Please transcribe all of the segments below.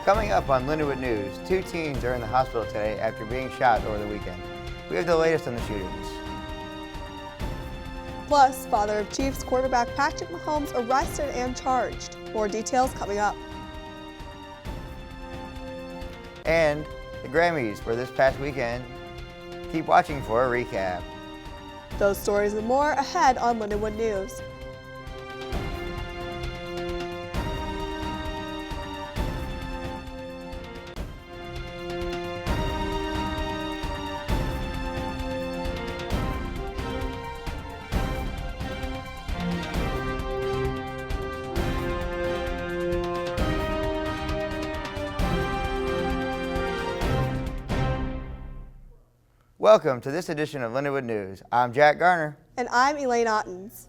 Coming up on Lindenwood News, 2 teens are in the hospital today after being shot over the weekend. We have the latest on the shootings. Plus, father of Chiefs quarterback Patrick Mahomes arrested and charged. More details coming up. And the Grammys were this past weekend. Keep watching for a recap. Those stories and more ahead on Lindenwood News. Welcome to this edition of Lindenwood News. I'm Jack Garner. And I'm Elaine Ottens.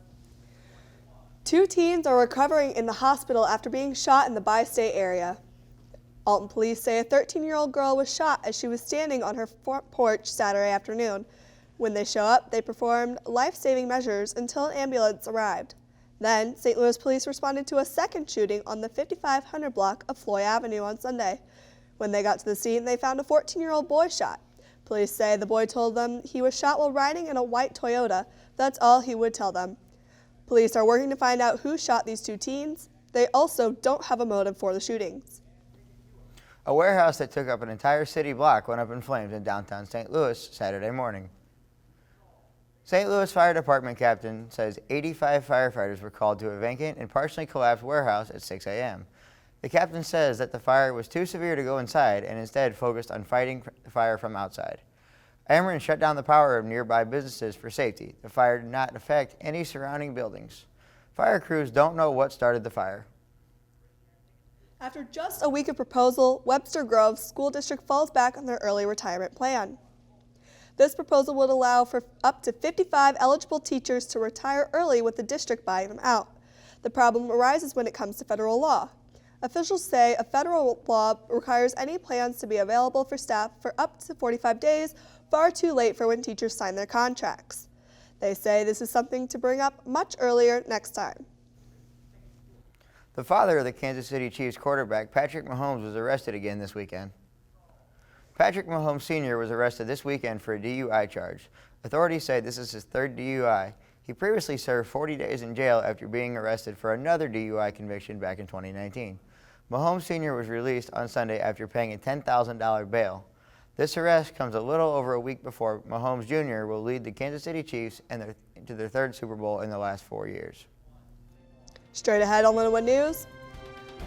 2 teens are recovering in the hospital after being shot in the bi-state area. Alton police say a 13-year-old girl was shot as she was standing on her front porch Saturday afternoon. When they show up, they performed life-saving measures until an ambulance arrived. Then, St. Louis police responded to a second shooting on the 5500 block of Floyd Avenue on Sunday. When they got to the scene, they found a 14-year-old boy shot. Police say the boy told them he was shot while riding in a white Toyota. That's all he would tell them. Police are working to find out who shot these 2 teens. They also don't have a motive for the shootings. A warehouse that took up an entire city block went up in flames in downtown St. Louis Saturday morning. St. Louis Fire Department captain says 85 firefighters were called to a vacant and partially collapsed warehouse at 6 a.m. The captain says that the fire was too severe to go inside and instead focused on fighting the fire from outside. Ameren shut down the power of nearby businesses for safety. The fire did not affect any surrounding buildings. Fire crews don't know what started the fire. After just a week of proposal, Webster Groves School District falls back on their early retirement plan. This proposal would allow for up to 55 eligible teachers to retire early with the district buying them out. The problem arises when it comes to federal law. Officials say a federal law requires any plans to be available for staff for up to 45 days, far too late for when teachers sign their contracts. They say this is something to bring up much earlier next time. The father of the Kansas City Chiefs quarterback, Patrick Mahomes, was arrested again this weekend. Patrick Mahomes Sr. was arrested this weekend for a DUI charge. Authorities say this is his 3rd DUI. He previously served 40 days in jail after being arrested for another DUI conviction back in 2019. Mahomes Sr. was released on Sunday after paying a $10,000 bail. This arrest comes a little over a week before Mahomes Jr. will lead the Kansas City Chiefs to their 3rd Super Bowl in the last 4 years. Straight ahead on Lindenwood News,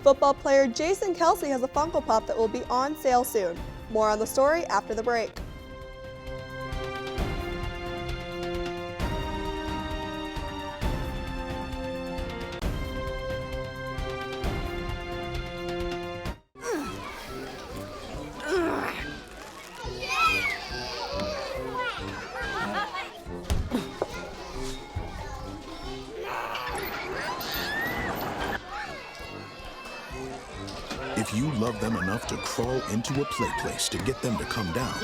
football player Jason Kelsey has a Funko Pop that will be on sale soon. More on the story after the break. If you love them enough to crawl into a play place to get them to come down,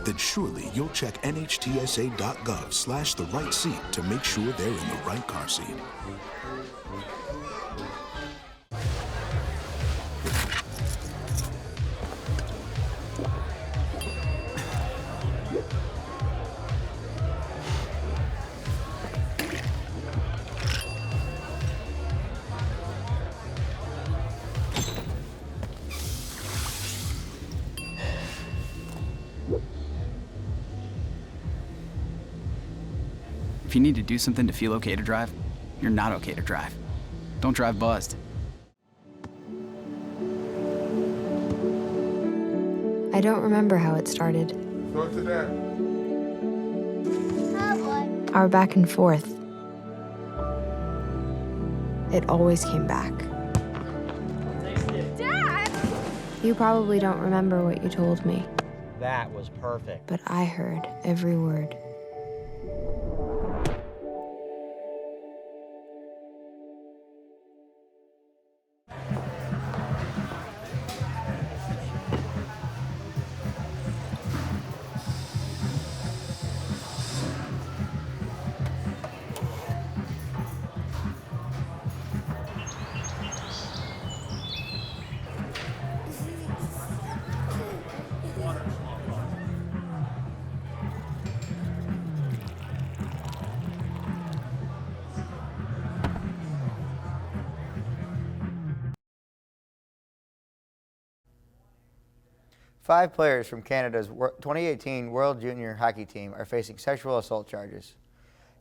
then surely you'll check nhtsa.gov/the-right seat to make sure they're in the right car seat. If you need to do something to feel okay to drive, you're not okay to drive. Don't drive buzzed. I don't remember how it started. Go to that. Our back and forth. It always came back. Dad! You probably don't remember what you told me, That was perfect. but I heard every word. 5 players from Canada's 2018 World Junior Hockey Team are facing sexual assault charges.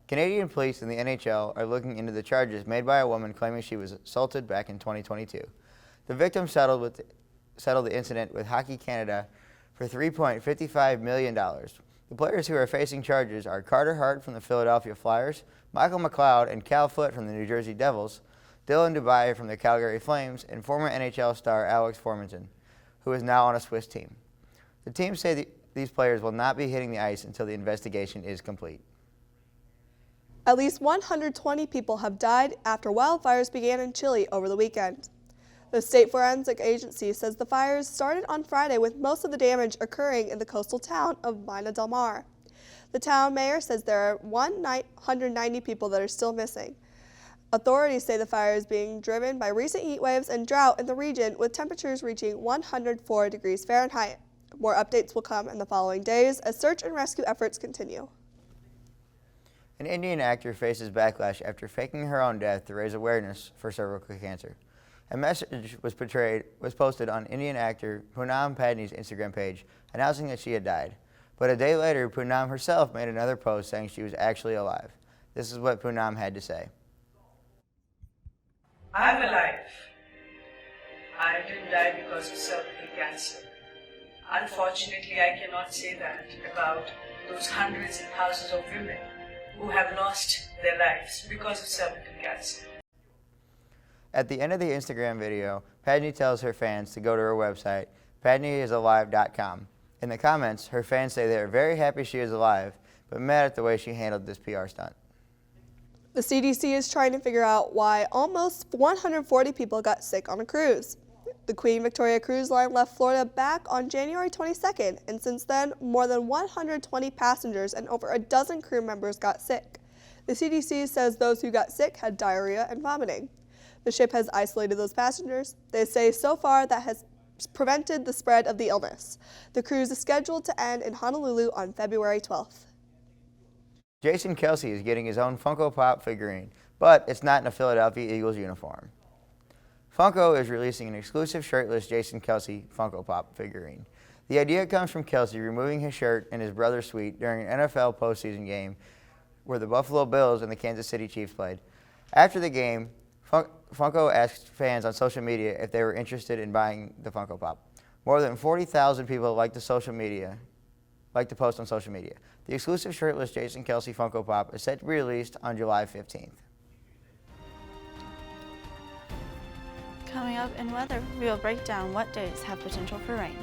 Canadian police and the NHL are looking into the charges made by a woman claiming she was assaulted back in 2022. The victim settled the incident with Hockey Canada for $3.55 million. The players who are facing charges are Carter Hart from the Philadelphia Flyers, Michael McLeod and Cal Foote from the New Jersey Devils, Dylan Dubai from the Calgary Flames, and former NHL star Alex Formanton, who is now on a Swiss team. The teams say these players will not be hitting the ice until the investigation is complete. At least 120 people have died after wildfires began in Chile over the weekend. The state forensic agency says the fires started on Friday, with most of the damage occurring in the coastal town of Mina del Mar. The town mayor says there are 190 people that are still missing. Authorities say the fire is being driven by recent heat waves and drought in the region, with temperatures reaching 104 degrees Fahrenheit. More updates will come in the following days as search and rescue efforts continue. An Indian actor faces backlash after faking her own death to raise awareness for cervical cancer. A message was posted on Indian actor Poonam Padney's Instagram page announcing that she had died. But a day later, Poonam herself made another post saying she was actually alive. This is what Poonam had to say. I'm alive. I didn't die because of cervical cancer. Unfortunately, I cannot say that about those hundreds and thousands of women who have lost their lives because of cervical cancer. At the end of the Instagram video, Padney tells her fans to go to her website, padneyisalive.com. In the comments, her fans say they are very happy she is alive, but mad at the way she handled this PR stunt. The CDC is trying to figure out why almost 140 people got sick on a cruise. The Queen Victoria Cruise Line left Florida back on January 22nd, and since then, more than 120 passengers and over a dozen crew members got sick. The CDC says those who got sick had diarrhea and vomiting. The ship has isolated those passengers. They say so far that has prevented the spread of the illness. The cruise is scheduled to end in Honolulu on February 12th. Jason Kelce is getting his own Funko Pop figurine, but it's not in a Philadelphia Eagles uniform. Funko is releasing an exclusive shirtless Jason Kelce Funko Pop figurine. The idea comes from Kelce removing his shirt in his brother's suite during an NFL postseason game where the Buffalo Bills and the Kansas City Chiefs played. After the game, Funko asked fans on social media if they were interested in buying the Funko Pop. More than 40,000 people like to post on social media. The exclusive shirtless Jason Kelce Funko Pop is set to be released on July 15th. Coming up in weather, we will break down what days have potential for rain.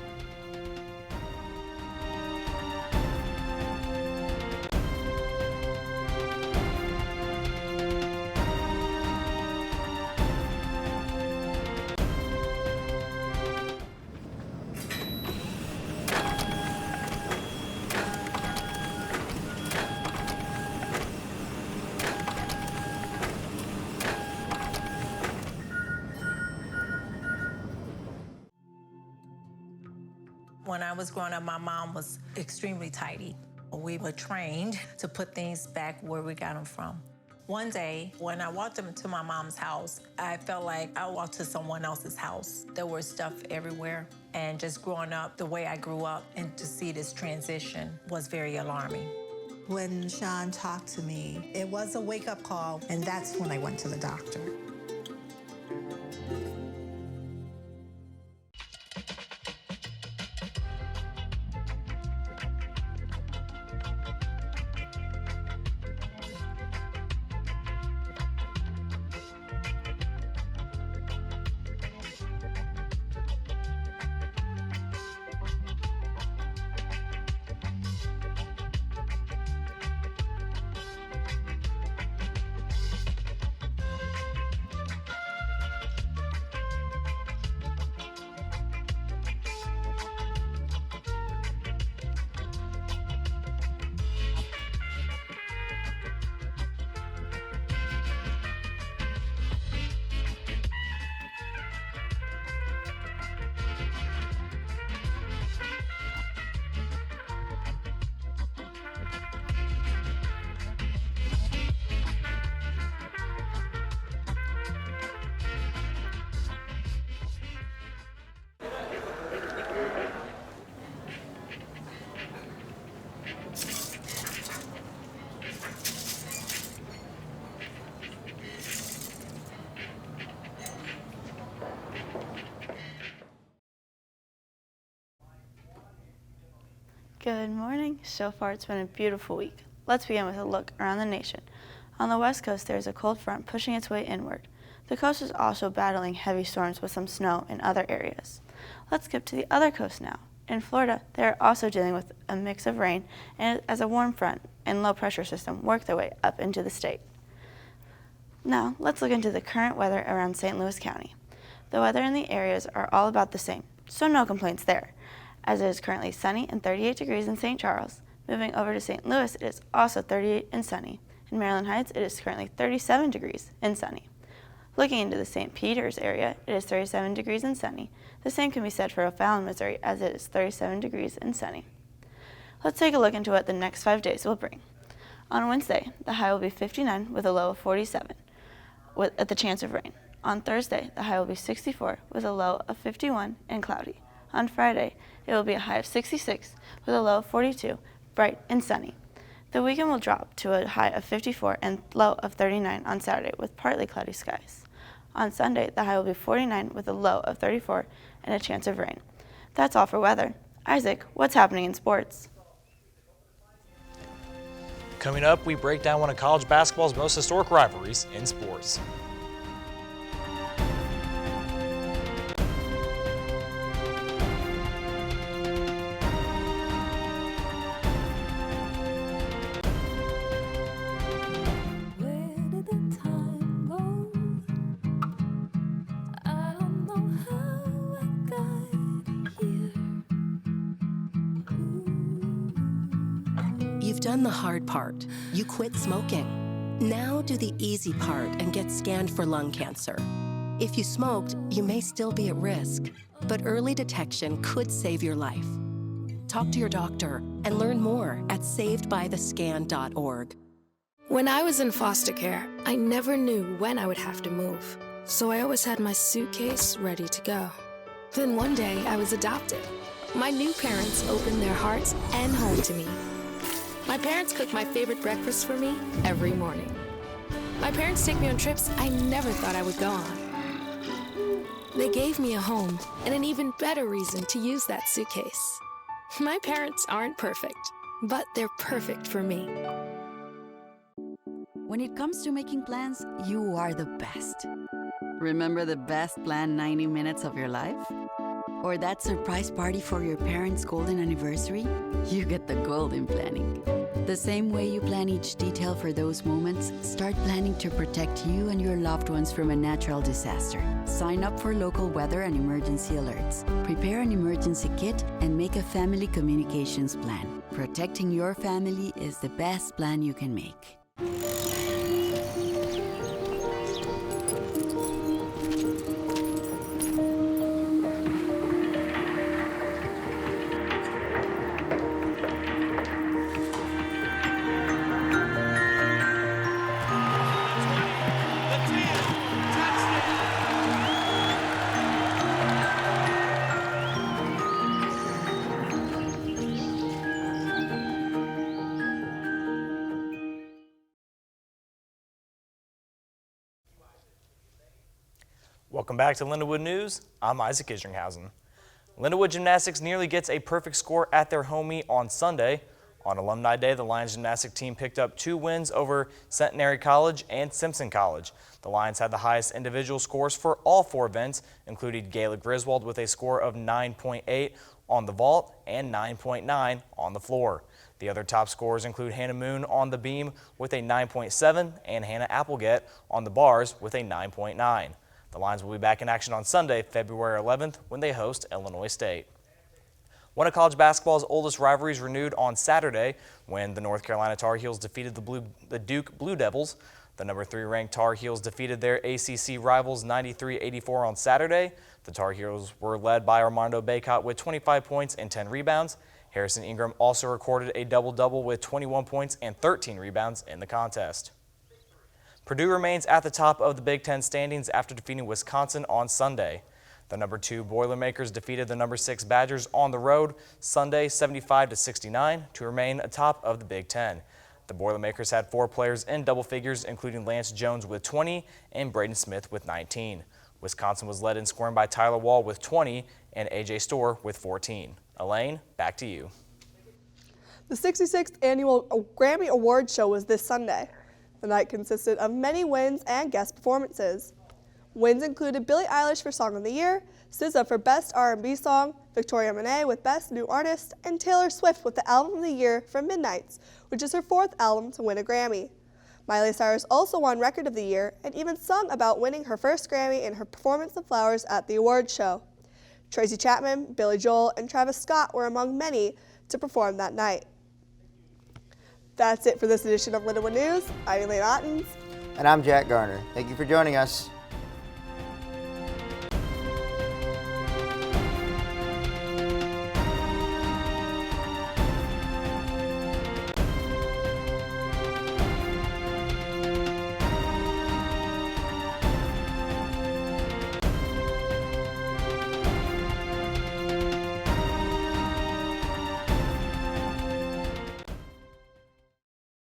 When I was growing up, my mom was extremely tidy. We were trained to put things back where we got them from. One day, when I walked into my mom's house, I felt like I walked to someone else's house. There was stuff everywhere, and just growing up the way I grew up, and to see this transition was very alarming. When Sean talked to me, it was a wake-up call, and that's when I went to the doctor. Good morning. So far it's been a beautiful week. Let's begin with a look around the nation. On the west coast there is a cold front pushing its way inward. The coast is also battling heavy storms with some snow in other areas. Let's skip to the other coast now. In Florida, they are also dealing with a mix of rain and as a warm front and low pressure system work their way up into the state. Now, let's look into the current weather around St. Louis County. The weather in the areas are all about the same, so no complaints there. As it is currently sunny and 38 degrees in St. Charles, moving over to St. Louis, it is also 38 and sunny. In Maryland Heights, it is currently 37 degrees and sunny. Looking into the St. Peters area, it is 37 degrees and sunny. The same can be said for O'Fallon, Missouri, as it is 37 degrees and sunny. Let's take a look into what the next 5 days will bring. On Wednesday, the high will be 59 with a low of 47, at the chance of rain. On Thursday, the high will be 64 with a low of 51 and cloudy. On Friday, it will be a high of 66 with a low of 42, bright and sunny. The weekend will drop to a high of 54 and low of 39 on Saturday with partly cloudy skies. On Sunday, the high will be 49 with a low of 34 and a chance of rain. That's all for weather. Isaac, what's happening in sports? Coming up, we break down one of college basketball's most historic rivalries in sports. You've done the hard part. You quit smoking. Now do the easy part and get scanned for lung cancer. If you smoked, you may still be at risk, but early detection could save your life. Talk to your doctor and learn more at savedbythescan.org. When I was in foster care, I never knew when I would have to move, so I always had my suitcase ready to go. Then one day, I was adopted. My new parents opened their hearts and home to me. My parents cook my favorite breakfast for me every morning. My parents take me on trips I never thought I would go on. They gave me a home and an even better reason to use that suitcase. My parents aren't perfect, but they're perfect for me. When it comes to making plans, you are the best. Remember the best planned 90 minutes of your life? Or that surprise party for your parents' golden anniversary? You get the golden planning. The same way you plan each detail for those moments, start planning to protect you and your loved ones from a natural disaster. Sign up for local weather and emergency alerts. Prepare an emergency kit and make a family communications plan. Protecting your family is the best plan you can make. Welcome back to Lindenwood News. I'm Isaac Isringhausen. Lindenwood Gymnastics nearly gets a perfect score at their home meet on Sunday. On Alumni Day, the Lions gymnastic team picked up 2 wins over Centenary College and Simpson College. The Lions had the highest individual scores for all 4 events, including Gayla Griswold with a score of 9.8 on the vault and 9.9 on the floor. The other top scorers include Hannah Moon on the beam with a 9.7 and Hannah Applegate on the bars with a 9.9. The Lions will be back in action on Sunday, February 11th, when they host Illinois State. One of college basketball's oldest rivalries renewed on Saturday when the North Carolina Tar Heels defeated the Duke Blue Devils. The number 3 ranked Tar Heels defeated their ACC rivals 93-84 on Saturday. The Tar Heels were led by Armando Bacot with 25 points and 10 rebounds. Harrison Ingram also recorded a double-double with 21 points and 13 rebounds in the contest. Purdue remains at the top of the Big Ten standings after defeating Wisconsin on Sunday. The number 2 Boilermakers defeated the number 6 Badgers on the road Sunday 75-69 to remain atop of the Big Ten. The Boilermakers had 4 players in double figures, including Lance Jones with 20 and Braden Smith with 19. Wisconsin was led in scoring by Tyler Wall with 20 and A.J. Storr with 14. Elaine, back to you. The 66th annual Grammy Award show was this Sunday. The night consisted of many wins and guest performances. Wins included Billie Eilish for Song of the Year, SZA for Best R&B Song, Victoria Monet with Best New Artist, and Taylor Swift with the Album of the Year for Midnights, which is her 4th album to win a Grammy. Miley Cyrus also won Record of the Year and even sung about winning her first Grammy in her performance of Flowers at the awards show. Tracy Chapman, Billy Joel, and Travis Scott were among many to perform that night. That's it for this edition of Lindenwood News. I'm Elaine Ottens. And I'm Jack Garner. Thank you for joining us.